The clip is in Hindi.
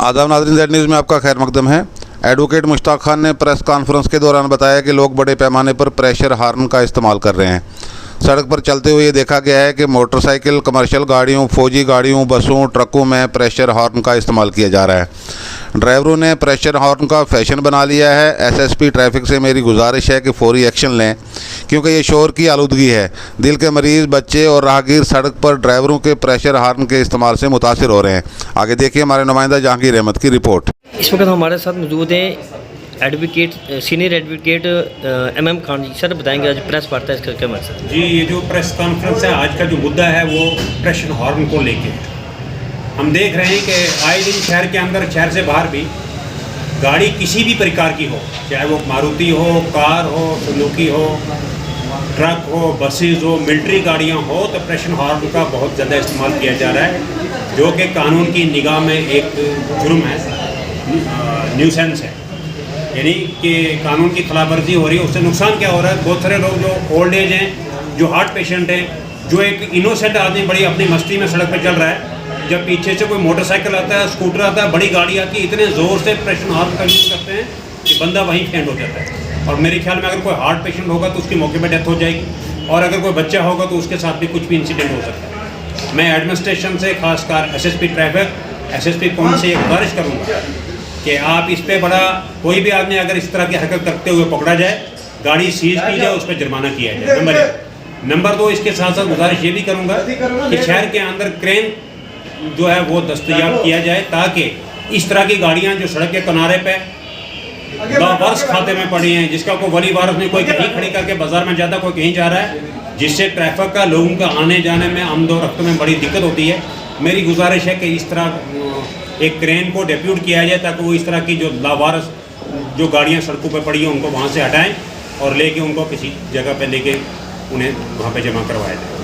आदाब नाज़रीन, ज़ेड न्यूज़ में आपका खैर मकदम है। एडवोकेट मुश्ताक खान ने प्रेस कॉन्फ्रेंस के दौरान बताया कि लोग बड़े पैमाने पर प्रेशर हार्न का इस्तेमाल कर रहे हैं। सड़क पर चलते हुए ये देखा गया है कि मोटरसाइकिल, कमर्शियल गाड़ियों, फौजी गाड़ियों, बसों, ट्रकों में प्रेशर हार्न का इस्तेमाल किया जा रहा है। ड्राइवरों ने प्रेशर हार्न का फैशन बना लिया है। एसएसपी ट्रैफिक से मेरी गुजारिश है कि फौरी एक्शन लें, क्योंकि ये शोर की आलूदगी है। दिल के मरीज़, बच्चे और राहगीर सड़क पर ड्राइवरों के प्रेशर हार्न के इस्तेमाल से मुतासिर हो रहे हैं। आगे देखिए हमारे नुमाइंदा जहांगीर अहमद की रिपोर्ट। इस वक्त हमारे साथ मौजूद हैं advocate, senior advocate MM Khan ji. Sir बताएंगे आज प्रेस वार्ता इसका क्या मकसद है? जी, ये जो प्रेस कॉन्फ्रेंस है, आज का जो मुद्दा है वो प्रेशर हॉर्न को लेके है। हम देख रहे हैं कि आए दिन शहर के अंदर, शहर से बाहर भी गाड़ी किसी भी प्रकार की हो, चाहे वो मारुति हो, कार हो, सुजुकी हो, ट्रक हो, बसेज हो, मिलिट्री गाड़ियाँ हो, तो प्रेशर हॉर्न का बहुत ज़्यादा इस्तेमाल किया जा रहा है, जो कि कानून की निगाह में एक जुर्म है, न्यूसेंस है। यानी कि कानून की खिलाफवर्जी हो रही है। उससे नुकसान क्या हो रहा है? बहुत सारे लोग जो ओल्ड एज हैं, जो हार्ट पेशेंट हैं, जो एक इनोसेंट आदमी बड़ी अपनी मस्ती में सड़क पर चल रहा है, जब पीछे से कोई मोटरसाइकिल आता है, स्कूटर आता है, बड़ी गाड़ी आती है, इतने ज़ोर से प्रेशर हॉर्न का यूज़ करते हैं कि बंदा वहीं फेंट हो जाता है। और मेरे ख्याल में अगर कोई हार्ट पेशेंट होगा तो उसकी मौके पर डेथ हो जाएगी, और अगर कोई बच्चा होगा तो उसके साथ भी कुछ भी इंसिडेंट हो सकता है। मैं एडमिनिस्ट्रेशन से, खासकर SSP ट्रैफिक, SSP पुलिस से एक गुजारिश करूँगा कि आप इस पे बड़ा, कोई भी आदमी अगर इस तरह की हरकत करते हुए पकड़ा जाए, गाड़ी सीज की जाए, उस पर जुर्माना किया जाए। नंबर 1। नंबर 2, इसके साथ साथ गुजारिश ये भी करूँगा कि शहर के अंदर क्रेन जो है वो दस्तयाब किया जाए, ताकि इस तरह की गाड़ियाँ जो सड़क के किनारे पे वर्ष खाते में पड़ी हैं, जिसका कोई वली वारस नहीं, कोई कहीं खड़ी करके बाजार में जाता, कोई कहीं जा रहा है, जिससे ट्रैफिक का, लोगों का आने जाने में, आमदो रफ्त में बड़ी दिक्कत होती है। मेरी गुजारिश है कि इस तरह एक क्रेन को डेप्यूट किया जाए, ताकि वो इस तरह की जो लावारस जो गाड़ियाँ सड़कों पर पड़ी हैं उनको वहाँ से हटाएं और लेके उनको किसी जगह पे लेके उन्हें वहाँ पे जमा करवाया जाए।